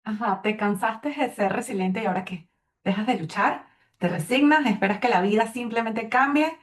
Ajá, te cansaste de ser resiliente y ahora qué, dejas de luchar, te resignas, esperas que la vida simplemente cambie.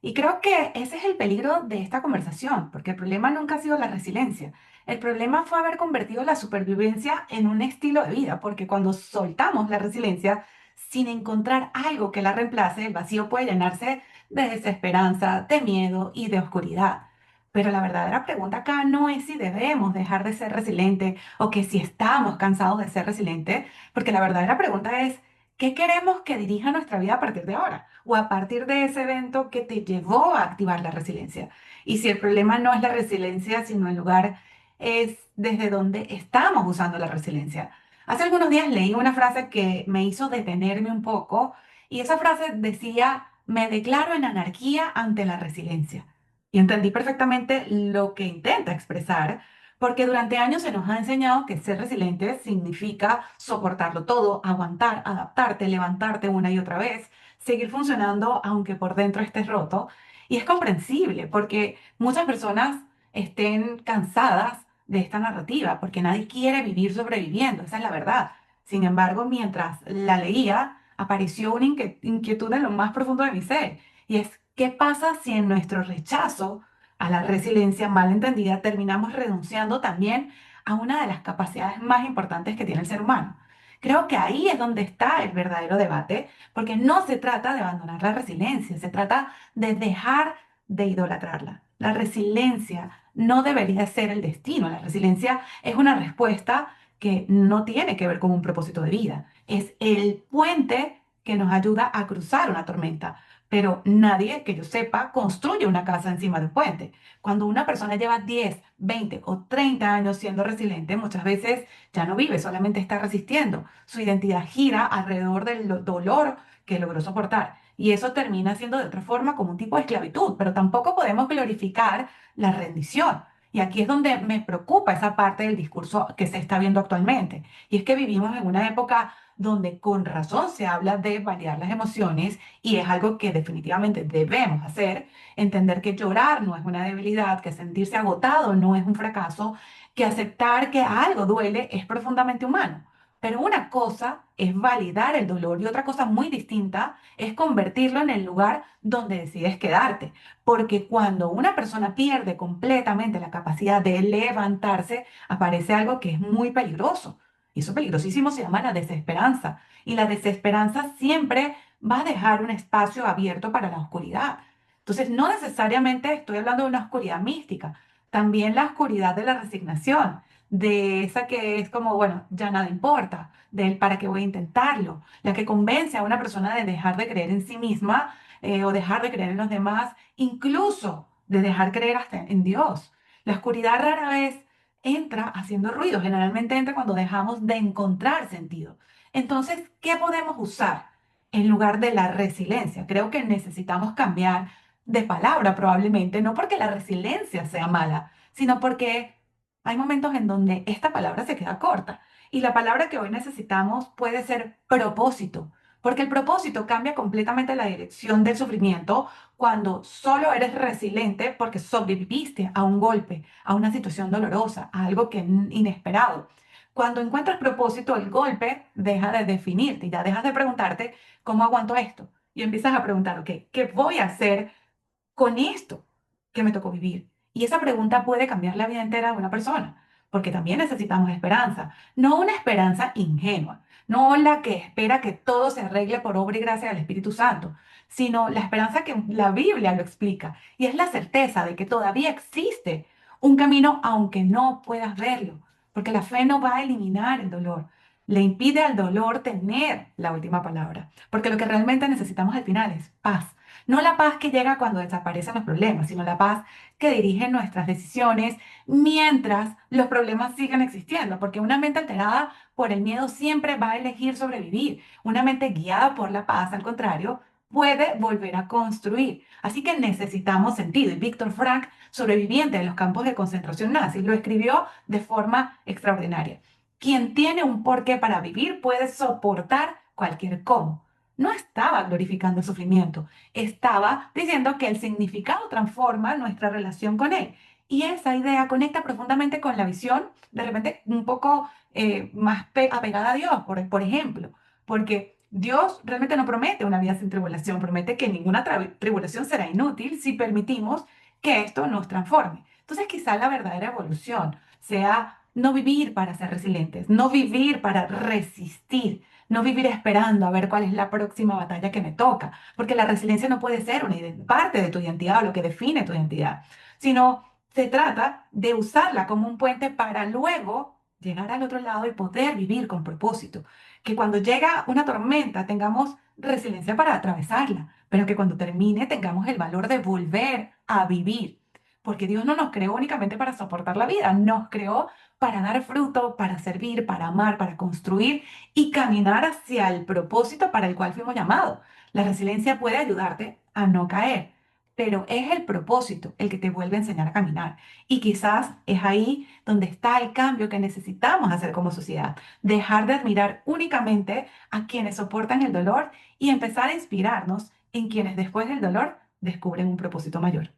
Y creo que ese es el peligro de esta conversación, porque el problema nunca ha sido la resiliencia. El problema fue haber convertido la supervivencia en un estilo de vida, porque cuando soltamos la resiliencia sin encontrar algo que la reemplace, el vacío puede llenarse de desesperanza, de miedo y de oscuridad. Pero la verdadera pregunta acá no es si debemos dejar de ser resilientes o que si estamos cansados de ser resilientes, porque la verdadera pregunta es, ¿qué queremos que dirija nuestra vida a partir de ahora? O a partir de ese evento que te llevó a activar la resiliencia. Y si el problema no es la resiliencia, sino el lugar es desde donde estamos usando la resiliencia. Hace algunos días leí una frase que me hizo detenerme un poco y esa frase decía, me declaro en anarquía ante la resiliencia. Y entendí perfectamente lo que intenta expresar porque durante años se nos ha enseñado que ser resiliente significa soportarlo todo, aguantar, adaptarte, levantarte una y otra vez, seguir funcionando aunque por dentro estés roto. Y es comprensible porque muchas personas estén cansadas de esta narrativa, porque nadie quiere vivir sobreviviendo, esa es la verdad. Sin embargo, mientras la leía, apareció una inquietud en lo más profundo de mi ser, y es, ¿qué pasa si en nuestro rechazo a la resiliencia mal entendida, terminamos renunciando también a una de las capacidades más importantes que tiene el ser humano? Creo que ahí es donde está el verdadero debate, porque no se trata de abandonar la resiliencia, se trata de dejar de idolatrarla. La resiliencia no debería ser el destino, la resiliencia es una respuesta que no tiene que ver con un propósito de vida, es el puente que nos ayuda a cruzar una tormenta, pero nadie que yo sepa construye una casa encima de un puente. Cuando una persona lleva 10, 20 o 30 años siendo resiliente, muchas veces ya no vive, solamente está resistiendo. Su identidad gira alrededor del dolor que logró soportar. Y eso termina siendo de otra forma como un tipo de esclavitud, pero tampoco podemos glorificar la rendición. Y aquí es donde me preocupa esa parte del discurso que se está viendo actualmente. Y es que vivimos en una época donde con razón se habla de validar las emociones y es algo que definitivamente debemos hacer, entender que llorar no es una debilidad, que sentirse agotado no es un fracaso, que aceptar que algo duele es profundamente humano. Pero una cosa es validar el dolor y otra cosa muy distinta es convertirlo en el lugar donde decides quedarte. Porque cuando una persona pierde completamente la capacidad de levantarse, aparece algo que es muy peligroso. Y eso peligrosísimo se llama la desesperanza. Y la desesperanza siempre va a dejar un espacio abierto para la oscuridad. Entonces, no necesariamente estoy hablando de una oscuridad mística, también la oscuridad de la resignación, de esa que es como, bueno, ya nada importa, del para qué voy a intentarlo, la que convence a una persona de dejar de creer en sí misma o dejar de creer en los demás, incluso de dejar creer hasta en Dios. La oscuridad rara vez entra haciendo ruido, generalmente entra cuando dejamos de encontrar sentido. Entonces, ¿qué podemos usar en lugar de la resiliencia? Creo que necesitamos cambiar de palabra probablemente, no porque la resiliencia sea mala, sino porque hay momentos en donde esta palabra se queda corta. Y la palabra que hoy necesitamos puede ser propósito, porque el propósito cambia completamente la dirección del sufrimiento cuando solo eres resiliente porque sobreviviste a un golpe, a una situación dolorosa, a algo que inesperado. Cuando encuentras propósito, el golpe deja de definirte y ya dejas de preguntarte cómo aguanto esto. Y empiezas a preguntar, ok, ¿qué voy a hacer con esto que me tocó vivir? Y esa pregunta puede cambiar la vida entera de una persona, porque también necesitamos esperanza, no una esperanza ingenua, no la que espera que todo se arregle por obra y gracia del Espíritu Santo, sino la esperanza que la Biblia lo explica, y es la certeza de que todavía existe un camino aunque no puedas verlo, porque la fe no va a eliminar el dolor. Le impide al dolor tener la última palabra, porque lo que realmente necesitamos al final es paz. No la paz que llega cuando desaparecen los problemas, sino la paz que dirige nuestras decisiones mientras los problemas siguen existiendo, porque una mente alterada por el miedo siempre va a elegir sobrevivir. Una mente guiada por la paz, al contrario, puede volver a construir. Así que necesitamos sentido. Y Víctor Frank, sobreviviente de los campos de concentración nazis, lo escribió de forma extraordinaria. Quien tiene un porqué para vivir puede soportar cualquier cómo. No estaba glorificando el sufrimiento, estaba diciendo que el significado transforma nuestra relación con él. Y esa idea conecta profundamente con la visión, de repente un poco más apegada a Dios, por ejemplo, porque Dios realmente no promete una vida sin tribulación, promete que ninguna tribulación será inútil si permitimos que esto nos transforme. Entonces, quizá la verdadera evolución sea no vivir para ser resilientes, no vivir para resistir, no vivir esperando a ver cuál es la próxima batalla que me toca, porque la resiliencia no puede ser una parte de tu identidad o lo que define tu identidad, sino se trata de usarla como un puente para luego llegar al otro lado y poder vivir con propósito. Que cuando llega una tormenta tengamos resiliencia para atravesarla, pero que cuando termine tengamos el valor de volver a vivir. Porque Dios no nos creó únicamente para soportar la vida, nos creó para dar fruto, para servir, para amar, para construir y caminar hacia el propósito para el cual fuimos llamados. La resiliencia puede ayudarte a no caer, pero es el propósito el que te vuelve a enseñar a caminar. Y quizás es ahí donde está el cambio que necesitamos hacer como sociedad. Dejar de admirar únicamente a quienes soportan el dolor y empezar a inspirarnos en quienes después del dolor descubren un propósito mayor.